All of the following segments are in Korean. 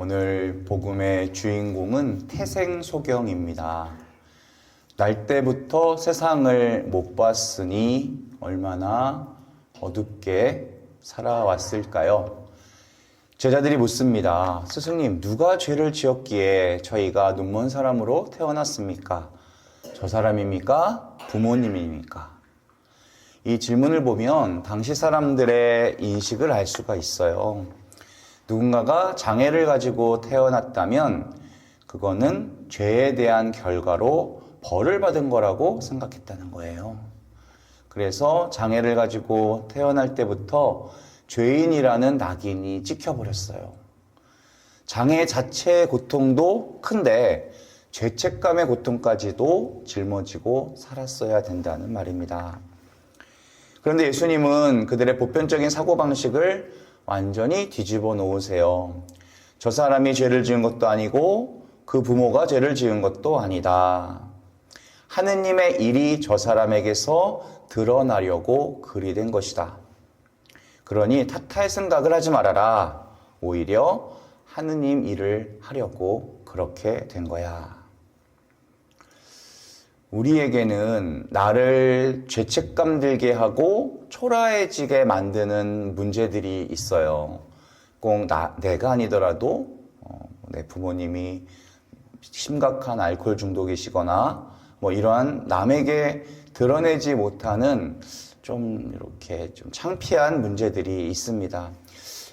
오늘 복음의 주인공은 태생소경입니다. 날 때부터 세상을 못 봤으니 얼마나 어둡게 살아왔을까요? 제자들이 묻습니다. 스승님, 누가 죄를 지었기에 저희가 눈먼 사람으로 태어났습니까? 저 사람입니까? 부모님입니까? 이 질문을 보면 당시 사람들의 인식을 알 수가 있어요. 누군가가 장애를 가지고 태어났다면 그거는 죄에 대한 결과로 벌을 받은 거라고 생각했다는 거예요. 그래서 장애를 가지고 태어날 때부터 죄인이라는 낙인이 찍혀버렸어요. 장애 자체의 고통도 큰데 죄책감의 고통까지도 짊어지고 살았어야 된다는 말입니다. 그런데 예수님은 그들의 보편적인 사고방식을 완전히 뒤집어 놓으세요. 저 사람이 죄를 지은 것도 아니고 그 부모가 죄를 지은 것도 아니다. 하느님의 일이 저 사람에게서 드러나려고 그리 된 것이다. 그러니 탓할 생각을 하지 말아라. 오히려 하느님 일을 하려고 그렇게 된 거야. 우리에게는 나를 죄책감 들게 하고 초라해지게 만드는 문제들이 있어요. 꼭 내가 아니더라도 내 부모님이 심각한 알코올 중독이시거나 이러한 남에게 드러내지 못하는 이렇게 창피한 문제들이 있습니다.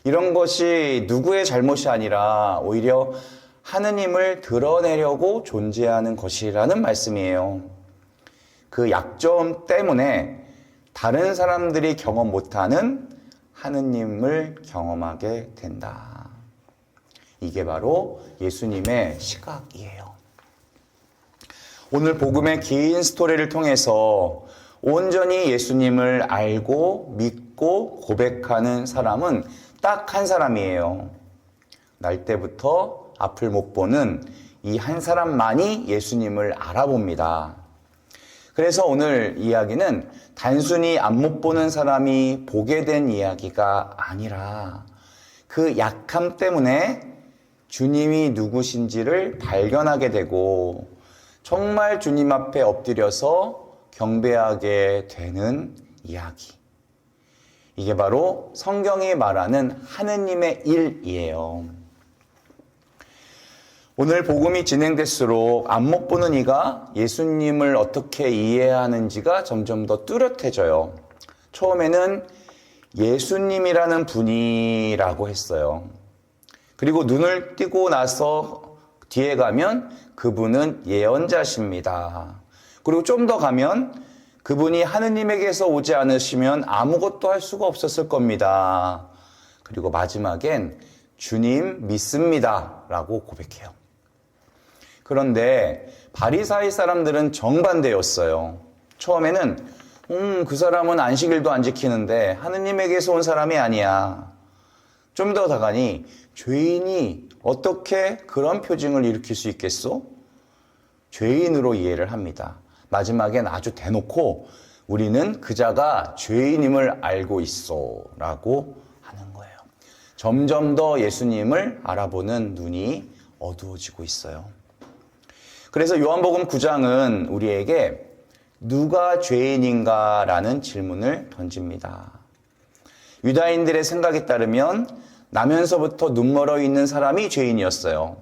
이런 것이 누구의 잘못이 아니라 오히려 하느님을 드러내려고 존재하는 것이라는 말씀이에요. 그 약점 때문에 다른 사람들이 경험 못하는 하느님을 경험하게 된다. 이게 바로 예수님의 시각이에요. 오늘 복음의 긴 스토리를 통해서 온전히 예수님을 알고 믿고 고백하는 사람은 딱 한 사람이에요. 날 때부터 앞을 못 보는 이 한 사람만이 예수님을 알아봅니다. 그래서 오늘 이야기는 단순히 앞 못 보는 사람이 보게 된 이야기가 아니라 그 약함 때문에 주님이 누구신지를 발견하게 되고 정말 주님 앞에 엎드려서 경배하게 되는 이야기. 이게 바로 성경이 말하는 하느님의 일이에요. 오늘 복음이 진행될수록 앞 못 보는 이가 예수님을 어떻게 이해하는지가 점점 더 뚜렷해져요. 처음에는 예수님이라는 분이라고 했어요. 그리고 눈을 띄고 나서 뒤에 가면 그분은 예언자십니다. 그리고 좀 더 가면 그분이 하느님에게서 오지 않으시면 아무것도 할 수가 없었을 겁니다. 그리고 마지막엔 주님 믿습니다 라고 고백해요. 그런데 바리사이 사람들은 정반대였어요. 처음에는 그 사람은 안식일도 안 지키는데 하느님에게서 온 사람이 아니야. 좀 더 다가니 죄인이 어떻게 그런 표징을 일으킬 수 있겠소? 죄인으로 이해를 합니다. 마지막엔 아주 대놓고 우리는 그자가 죄인임을 알고 있어 라고 하는 거예요. 점점 더 예수님을 알아보는 눈이 어두워지고 있어요. 그래서 요한복음 9장은 우리에게 누가 죄인인가 라는 질문을 던집니다. 유다인들의 생각에 따르면 나면서부터 눈멀어 있는 사람이 죄인이었어요.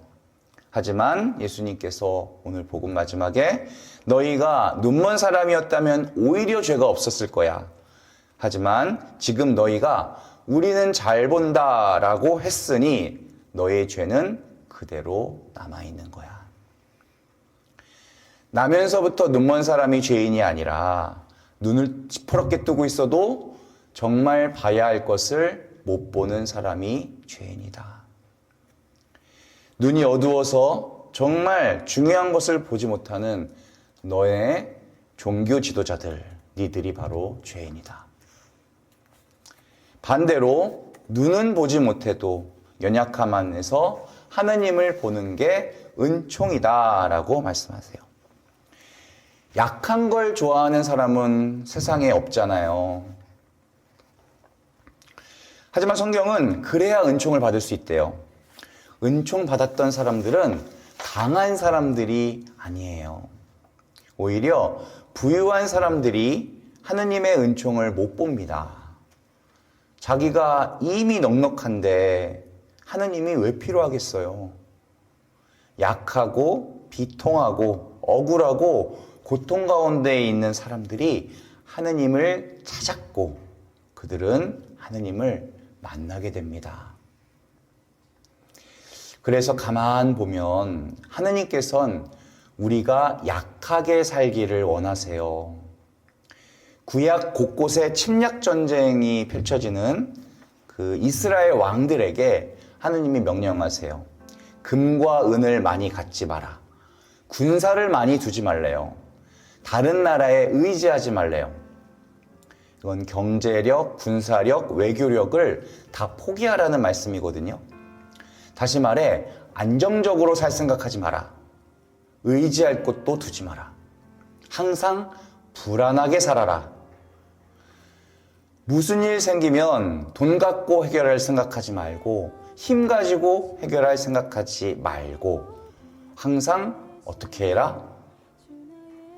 하지만 예수님께서 오늘 복음 마지막에 너희가 눈먼 사람이었다면 오히려 죄가 없었을 거야. 하지만 지금 너희가 우리는 잘 본다 라고 했으니 너의 죄는 그대로 남아있는 거야. 나면서부터 눈먼 사람이 죄인이 아니라 눈을 시퍼렇게 뜨고 있어도 정말 봐야 할 것을 못 보는 사람이 죄인이다. 눈이 어두워서 정말 중요한 것을 보지 못하는 너의 종교 지도자들, 니들이 바로 죄인이다. 반대로 눈은 보지 못해도 연약함 안에서 하느님을 보는 게 은총이다 라고 말씀하세요. 약한 걸 좋아하는 사람은 세상에 없잖아요. 하지만 성경은 그래야 은총을 받을 수 있대요. 은총 받았던 사람들은 강한 사람들이 아니에요. 오히려 부유한 사람들이 하느님의 은총을 못 봅니다. 자기가 이미 넉넉한데 하느님이 왜 필요하겠어요? 약하고 비통하고 억울하고 고통 가운데 있는 사람들이 하느님을 찾았고 그들은 하느님을 만나게 됩니다. 그래서 가만 보면 하느님께서는 우리가 약하게 살기를 원하세요. 구약 곳곳에 침략 전쟁이 펼쳐지는 그 이스라엘 왕들에게 하느님이 명령하세요. 금과 은을 많이 갖지 마라. 군사를 많이 두지 말래요. 다른 나라에 의지하지 말래요. 이건 경제력, 군사력, 외교력을 다 포기하라는 말씀이거든요. 다시 말해 안정적으로 살 생각하지 마라. 의지할 곳도 두지 마라. 항상 불안하게 살아라. 무슨 일 생기면 돈 갖고 해결할 생각하지 말고 힘 가지고 해결할 생각하지 말고 항상 어떻게 해라?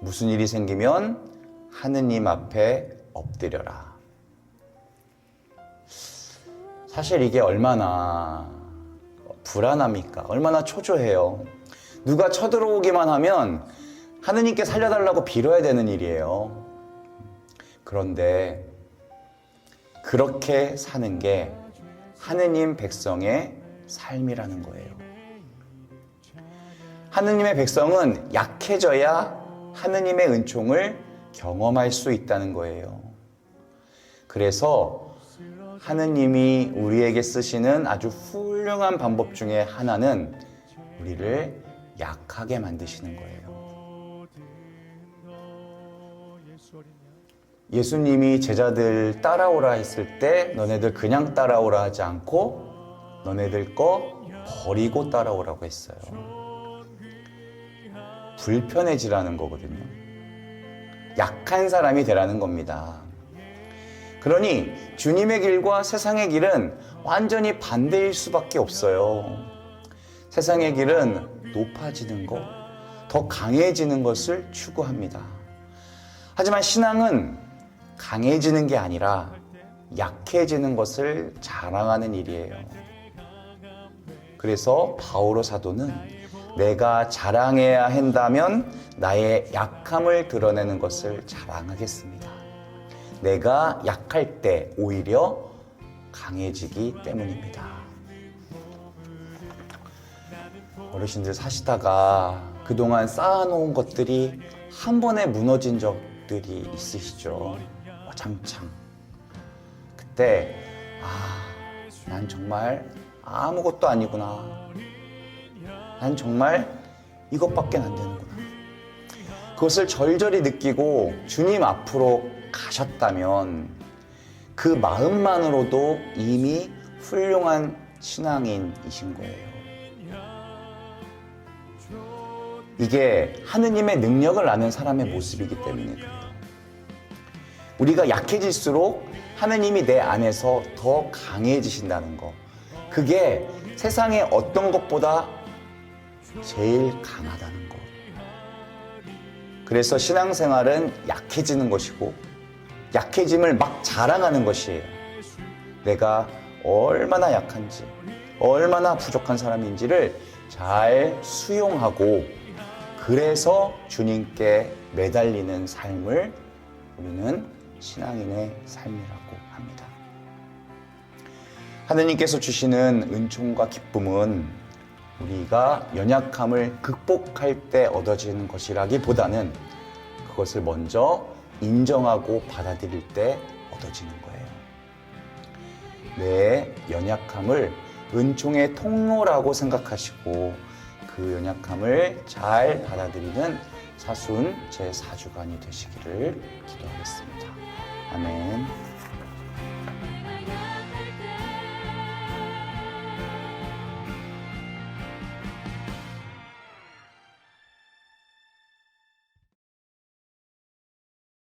무슨 일이 생기면 하느님 앞에 엎드려라. 사실 이게 얼마나 불안합니까? 얼마나 초조해요. 누가 쳐들어오기만 하면 하느님께 살려달라고 빌어야 되는 일이에요. 그런데 그렇게 사는 게 하느님 백성의 삶이라는 거예요. 하느님의 백성은 약해져야 하느님의 은총을 경험할 수 있다는 거예요. 그래서 하느님이 우리에게 쓰시는 아주 훌륭한 방법 중에 하나는 우리를 약하게 만드시는 거예요. 예수님이 제자들 따라오라 했을 때 너네들 그냥 따라오라 하지 않고 너네들 거 버리고 따라오라고 했어요. 불편해지라는 거거든요. 약한 사람이 되라는 겁니다. 그러니 주님의 길과 세상의 길은 완전히 반대일 수밖에 없어요. 세상의 길은 높아지는 것, 더 강해지는 것을 추구합니다. 하지만 신앙은 강해지는 게 아니라 약해지는 것을 자랑하는 일이에요. 그래서 바오로 사도는 내가 자랑해야 한다면 나의 약함을 드러내는 것을 자랑하겠습니다. 내가 약할 때 오히려 강해지기 때문입니다. 어르신들 사시다가 그동안 쌓아놓은 것들이 한 번에 무너진 적들이 있으시죠? 장창. 그때 난 정말 아무것도 아니구나. 난 정말 이것밖에 안 되는구나. 그것을 절절히 느끼고 주님 앞으로 가셨다면 그 마음만으로도 이미 훌륭한 신앙인이신 거예요. 이게 하느님의 능력을 아는 사람의 모습이기 때문에 그래요. 우리가 약해질수록 하느님이 내 안에서 더 강해지신다는 거. 그게 세상의 어떤 것보다 제일 강하다는 거. 그래서 신앙생활은 약해지는 것이고 약해짐을 막 자랑하는 것이에요. 내가 얼마나 약한지, 얼마나 부족한 사람인지를 잘 수용하고 그래서 주님께 매달리는 삶을 우리는 신앙인의 삶이라고 합니다. 하느님께서 주시는 은총과 기쁨은 우리가 연약함을 극복할 때 얻어지는 것이라기보다는 그것을 먼저 인정하고 받아들일 때 얻어지는 거예요. 내 연약함을 은총의 통로라고 생각하시고 그 연약함을 잘 받아들이는 사순 제4주간이 되시기를 기도하겠습니다. 아멘.